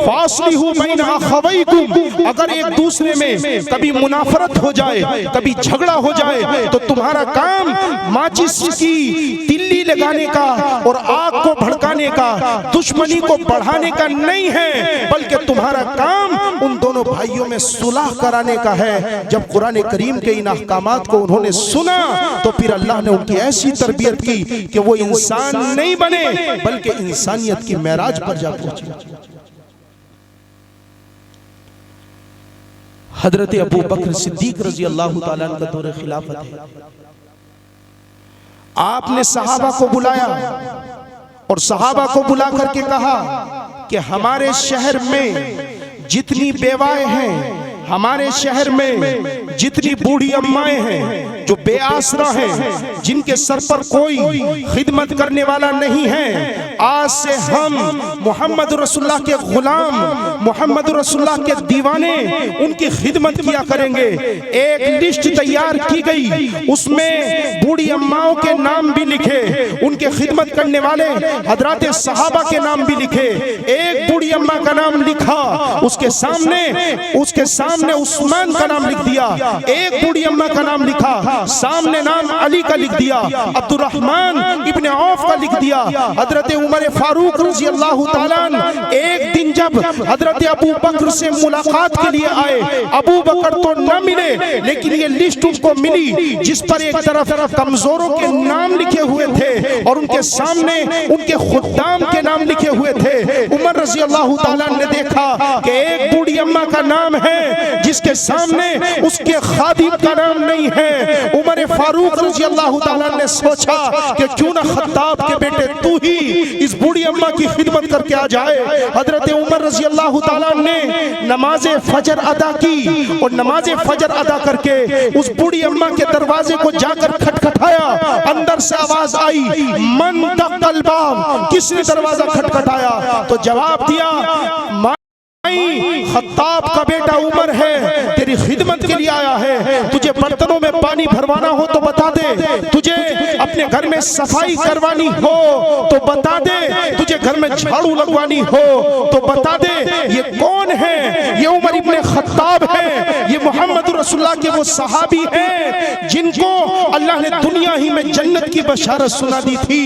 C: फासलिहु बैन अखवैकुम, अगर एक दूसरे में कभी मुनाफरत हो जाए, कभी झगड़ा हो जाए तो तुम्हारा काम माचिस की तिल्ली लगाने का और आग को भड़काने का, दुश्मनी को बढ़ाने का नहीं है, बल्कि तुम्हारा काम उन दोनों भाइयों में सुलह कराने का है। जब कुरान करीम के इन अहकामात को उन्होंने सुना तो फिर अल्लाह ने उनकी ऐसी तरबियत की कि वो इंसान नहीं बने बल्कि इंसानियत की मेराज पर जा पहुंचे। हजरत अबू बकर सिद्दीक रजी अल्लाह ताला अन्हु का दौर खिलाफत है। आपने सहाबा को बुलाया और सहाबा को बुला करके कहा कि हमारे शहर में जितनी बेवाएं हैं, हमारे शहर में जितनी बूढ़ी अम्माएं हैं जो बेआसरा हैं, जिनके सर पर कोई खिदमत करने वाला नहीं है, आज से हम मोहम्मद रसूलुल्लाह के गुलाम, मोहम्मद रसूलुल्लाह के दीवाने उनकी खिदमत किया करेंगे। एक लिस्ट तैयार की गई, उसमें बूढ़ी अम्माओं के नाम भी लिखे, उनके खिदमत करने वाले हजरात सहाबा के नाम भी लिखे। एक बूढ़ी अम्मा का नाम लिखा, उसके सामने उस्मान का नाम लिख दिया। एक बूढ़ी अम्मा का नाम लिखा, सामने नाम अली का लिख दिया, अब्दुर्रहमान इब्ने औफ का लिख दिया, हजरत उमर फारूक रज़ी अल्लाह ताला अन्हु एक दिन जब हजरत अबू बकर से मुलाकात के लिए आए, अबू बकर तो न मिले लेकिन ये लिस्ट उनको मिली जिस पर एक तरफ कमजोरों के नाम लिखे हुए थे और उनके सामने उनके खुद्दाम के नाम लिखे हुए थे। उमर रज़ी अल्लाह ताला अन्हु ने देखा कि एक बूढ़ी अम्मा का नाम है जिसके सामने उसके खादिम का नाम नहीं है। उमर फारूक रज़ी अल्लाह ताला ने सोचा कि क्यों ना खत्ताब के बेटे तू ही इस बूढ़ी अम्मा की खिदमत करके आ जाए। हजरत उमर रज़ी अल्लाह ताला ने नमाज फजर अदा की और नमाज फजर अदा करके उस बूढ़ी अम्मा के दरवाजे को जाकर खटखटाया। अंदर से आवाज आई, मन दक़ल बाब, किसने दरवाजा खटखटाया? तो जवाब दिया, खत्ताब का बेटा उमर है, तेरी खिदमत के लिए आया है। तुझे बर्तनों में पानी भरवाना हो तो बता दे, तुझे अपने घर में सफाई करवानी हो तो बता दे, तुझे घर में झाड़ू लगवानी हो तो बता दे। ये कौन है? ये उमर इब्ने खत्ताब है, ये मोहम्मद रसूलुल्लाह के वो सहाबी हैं जिनको अल्लाह ने दुनिया ही में जन्नत की बशारत सुना दी थी।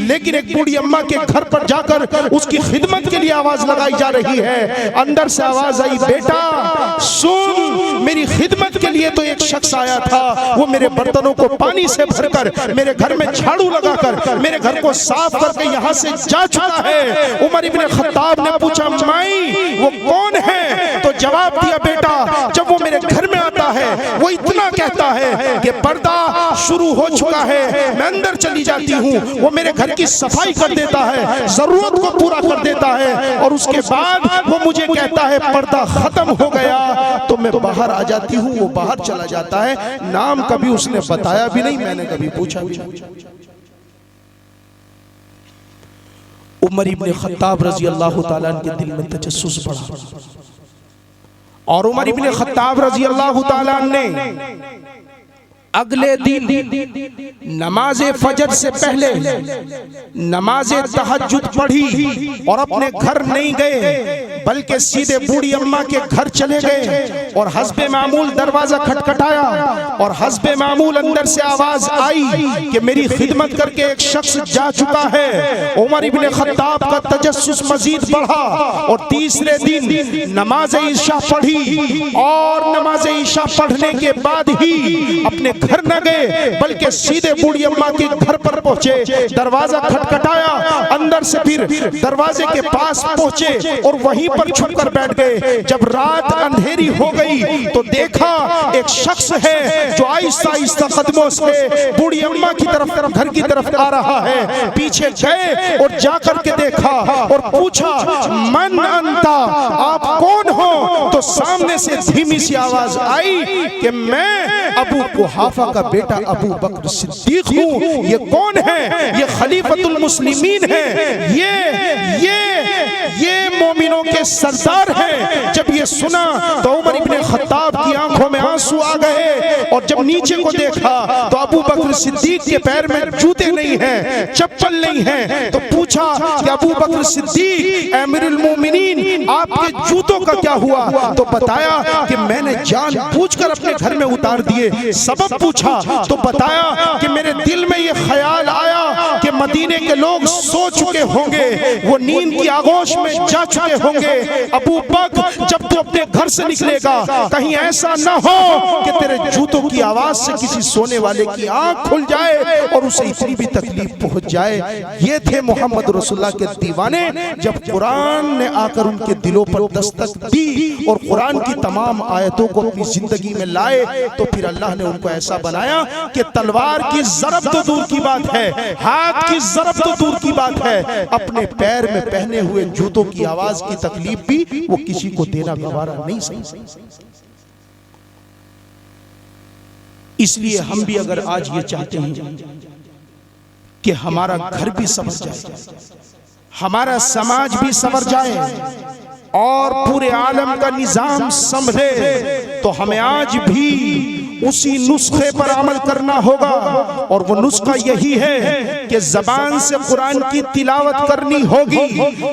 C: लेकिन एक बूढ़ी अम्मा के घर पर जाकर उसकी खिदमत के लिए आवाज लगाई जा रही है। अंदर से आवाज आई, बेटा सुन, मेरी खिदमत के लिए तो एक शख्स आया था, वो मेरे बर्तनों को पानी से भरकर, मेरे घर में झाड़ू लगाकर, मेरे घर को साफ करके यहाँ से जा चुका है। उमर इब्ने खत्ताब ने पूछा, माई वो कौन है? तो जवाब दिया, बेटा जब वो मेरे घर में आता है वो इतना कहता है कि पर्दा शुरू हो चुका है, मैं अंदर चली जाती हूँ, वो मेरे घर की सफाई कर देता है, जरूरत को पूरा कर देता है और उसके बाद वो मुझे कहता है पर्दा खत्म हो गया तो मैं बाहर आ जाती हूँ। वो बाहर चला जाता है, नाम कभी उसने बताया भी नहीं, मैंने कभी पूछा भी नहीं। उमर इब्ने खत्ताब रज़ी अल्लाह ताला अन्हु के दिल में तजस्सुस बढ़ा और उमर इब्ने खत्ताब रज़ी अल्लाह ताला अन्हु ने अगले दिन नमाज फजर से पहले नमाज तहज्जुद पढ़ी और अपने घर नहीं गए बल्कि सीधे बूढ़ी अम्मा के घर चले गए और हस्बे मामूल दरवाजा खटखटाया और हस्बे मामूल अंदर से आवाज आई कि मेरी खिदमत करके एक शख्स जा चुका है। उमर इब्ने खत्ताब का तजस्सुस मजीद बढ़ा और तीसरे दिन नमाज ईशा पढ़ी और नमाज ईशा पढ़ने के बाद ही अपने घर न गए बल्कि सीधे बूढ़ी अम्मा के घर पर पहुंचे, दरवाजा खटखटाया, अंदर से फिर दरवाजे के पास पहुंचे और वहीं पर छुप कर बैठ गए। जब रात अंधेरी हो गई तो देखा एक शख्स है जो आहिस्ता आहिस्ता कदमों से बूढ़ी अम्मा की तरफ घर की तरफ आ रहा है। पीछे गए और जाकर के देखा और पूछा, मन अंता, आप कौन हो? तो सामने से धीमी सी आवाज आई कि मैं अबू कुहाफा का बेटा अबू बकर सिद्दीक हूँ। ये कौन है? ये खलीफतुल मुस्लिमीन है, ये मोमिनों के सरदार हैं। जब ये सुना तो उमर इब्ने खत्ताब की आंखों में आंसू आ गए और जब नीचे को देखा तो अबू बकर सिद्दीक के पैर में जूते नहीं हैं, चप्पल नहीं है। तो पूछा कि अबू बकर सिद्दीक अमीरुल मोमिनीन, आपके जूतों का क्या हुआ? तो बताया कि मैंने जानबूझकर अपने घर में उतार दिए। सबब पूछा तो बताया कि मेरे दिल में ये ख्याल आया कि मदीने के लोग सो चुके होंगे, वो नींद की आगोश में जा चुके होंगे। अबू बकर, जब तू अपने घर से निकलेगा कहीं ऐसा ना हो कि तेरे जूतों की आवाज से किसी सोने वाले की आंख खुल जाए और उसे इतनी भी तकलीफ पहुंच जाए। ये थे मोहम्मद रसूलुल्लाह के दीवाने। जब कुरान ने आकर उनके दिलों पर दस्तक दी और कुरान की तमाम आयतों को अपनी जिंदगी में लाए तो फिर अल्लाह ने उनको ऐसा बनाया कि तलवार की ज़रब तो दूर की बात है, हाथ की ज़रब तो दूर की बात है, अपने पैर में पहने हुए जूतों की आवाज की तकलीफ भी वो किसी को देना गवारा नहीं सही। इसलिए हम भी अगर आज ये चाहते हैं कि हमारा घर भी संवर जाए, हमारा समाज भी संवर जाए और पूरे आलम का निजाम संभले, तो हमें आज भी उसी नुस्खे पर अमल करना होगा। और वो नुस्खा यही है कि जबान से कुरान की तिलावत करनी होगी,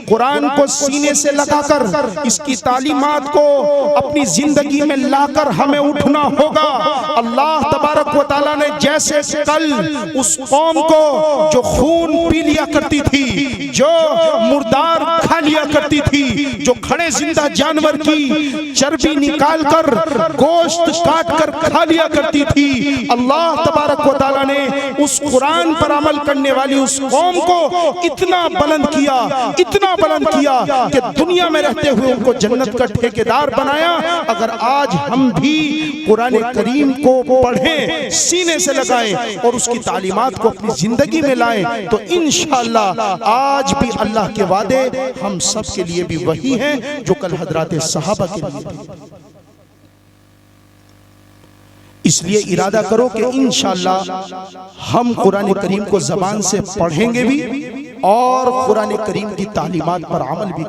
C: कुरान को सीने से लगाकर इसकी तालीमात को अपनी जिंदगी में लाकर हमें उठना होगा। अल्लाह तबारक व तआला ने जैसे कल उस कौम को जो खून पी लिया करती थी, जो मुर्दार खा लिया करती थी, जो खड़े जिंदा जानवर की चर्बी निकाल कर गोश्त काट कर खा लिया करती थी, अल्लाह तबारक व तआला ने उस कुरान पर अमल करने वाली उस कौम को इतना बुलंद किया कि दुनिया में रहते हुए उनको जन्नत का ठेकेदार बनाया। अगर आज हम भी कुरान करीम को पढ़ें, सीने से लगाएं और उसकी तालीमात को अपनी जिंदगी में लाएं तो इंशाअल्लाह आज भी अल्लाह के वादे हम सब के लिए भी वही हैं जो कल हजरात सहाबा के लिए थे। इसलिए इरादा करो कि इंशाअल्लाह हम कुरान करीम को ज़बान से पढ़ेंगे भी और कुरान करीम की तालीमात पर अमल भी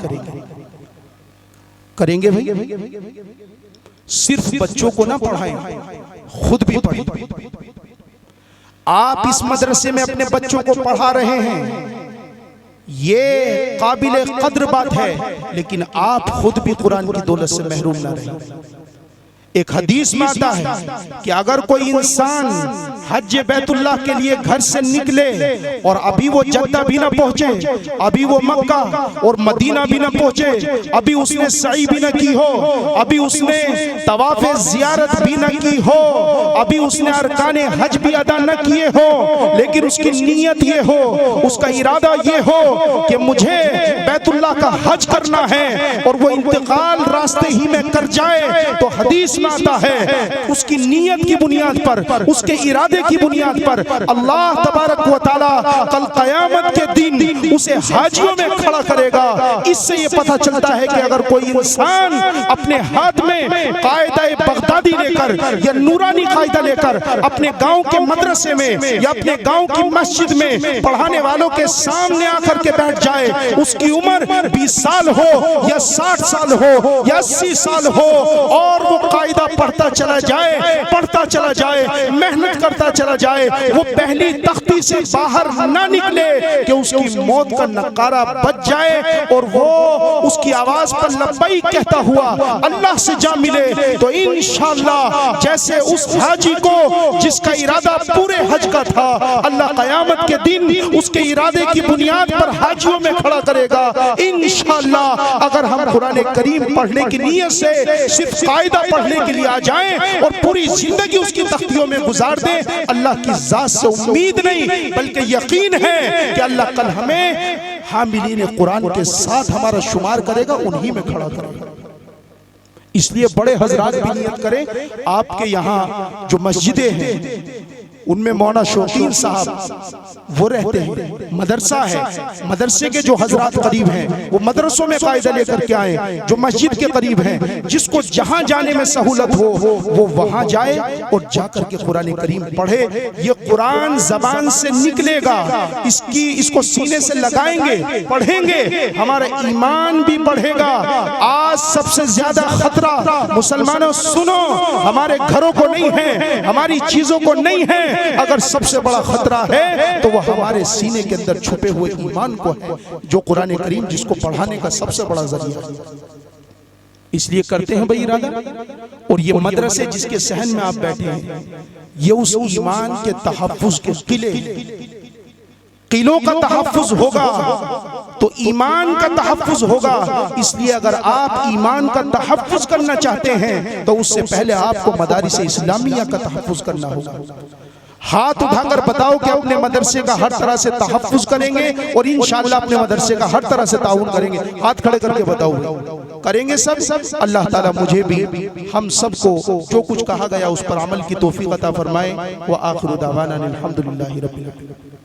C: करेंगे भाई। सिर्फ बच्चों को ना पढ़ाएं, खुद भी पढ़ें। आप इस मदरसे में अपने बच्चों को पढ़ा रहे हैं, ये काबिल कद्र बात है, लेकिन आप खुद भी कुरान की दौलत से महरूम ना रहें। एक हदीस में आता है कि अगर कोई इंसान हज बैतुल्लाह के लिए घर से निकले और अभी वो जद्दा भी ना पहुंचे, अभी वो मक्का और मदीना भी ना पहुंचे, अभी उसने सई भी ना की हो, अभी उसने तवाफ़े ज़ियारत भी ना की हो, अभी उसने अरकाने हज भी अदा न किए हो, लेकिन उसकी नीयत ये हो, उसका इरादा ये हो कि मुझे बैतुल्लाह का हज करना है और वो इंतकाल रास्ते ही में कर जाए, तो हदीस में आता है उसकी नीयत की बुनियाद पर, उसके इरादे की बुनियाद पर अल्लाह तबारक व तआला कल क़यामत के दिन उसे हाजियों में खड़ा करेगा। इससे ये पता चलता है कि अगर कोई इंसान अपने हाथ में कायदा बगदादी लेकर या नूरानी कायदा लेकर अपने गांव के मदरसे में या अपने गांव की मस्जिद में पढ़ाने वालों के सामने आकर के बैठ जाए, उसकी उम्र 20 साल हो या 60 साल हो या 80 साल हो, और वो कायदा पढ़ता चला जाए, मेहनत करता चला जाए, वो पहली तख्ती से बाहर ना निकले कि उसकी मौत का नकारा बच जाए और वो उसकी आवाज पर लब्बैक कहता हुआ अल्लाह से जा मिले, तो इंशाअल्लाह जैसे उस हाजी को जिसका इरादा पूरे हज का था, अल्लाह क़यामत के दिन उसके इरादे की बुनियाद पर हाजियों में खड़ा करेगा। इंशाअल्लाह अगर हम कुरान करीम पढ़ने की नीयत से सिर्फ कायदा पढ़ने के लिए आ जाएं और पूरी जिंदगी उसकी तख्तियों में गुजार दें, अल्लाह की जात से उम्मीद नहीं बल्कि यकीन है कि अल्लाह कल हमें हामिलीन कुरान के साथ हमारा शुमार करेगा, उन्हीं में खड़ा करेगा। इसलिए बड़े हजरात भी नियत करें, आपके यहाँ जो मस्जिदें हैं उनमें मौलाना शौकीन साहब वो रहते हैं, मदरसा है, मदरसे के जो हजरात करीब हैं वो मदरसों में कायदा लेकर के आए, जो मस्जिद के करीब हैं, जिसको जहां जाने में सहूलत हो वो वहां जाए और जाकर के कुरान करीम पढ़े। ये कुरान जबान से निकलेगा, इसको सीने से लगाएंगे, पढ़ेंगे, हमारा ईमान भी बढ़ेगा। आज सबसे ज्यादा खतरा मुसलमानों सुनो, हमारे घरों को नहीं है, हमारी चीजों को नहीं है, अगर सबसे बड़ा खतरा है तो वह हमारे सीने के अंदर छुपे हुए ईमान को है, जो कुरान करीम जिसको पढ़ाने का सबसे बड़ा जरिया है। इसलिए करते हैं भाई इरादा। और ये मदरसे जिसके सहन में आप बैठे हैं, ये उस ईमान के तहफ्फुज के किलों का तहफ्फुज होगा तो ईमान का तहफ्फुज होगा। इसलिए अगर आप ईमान का तहफ्फुज करना चाहते हैं तो उससे पहले आपको मदारिस इस्लामिया का तहफ्फुज करना होगा। हाथ उठाकर बताओ कि अपने मदरसे का हर तरह से तहफ्फुज करेंगे और इंशाअल्लाह अपने मदरसे का हर तरह से ताउन करेंगे। हाथ खड़े करके बताओ, करेंगे सब। अल्लाह ताला मुझे भी हम सबको जो कुछ कहा गया उस पर अमल की तौफीक अता फरमाए। व आखिरु दावाना अनिल हम्दुलिल्लाहि रब्बिल आलमीन।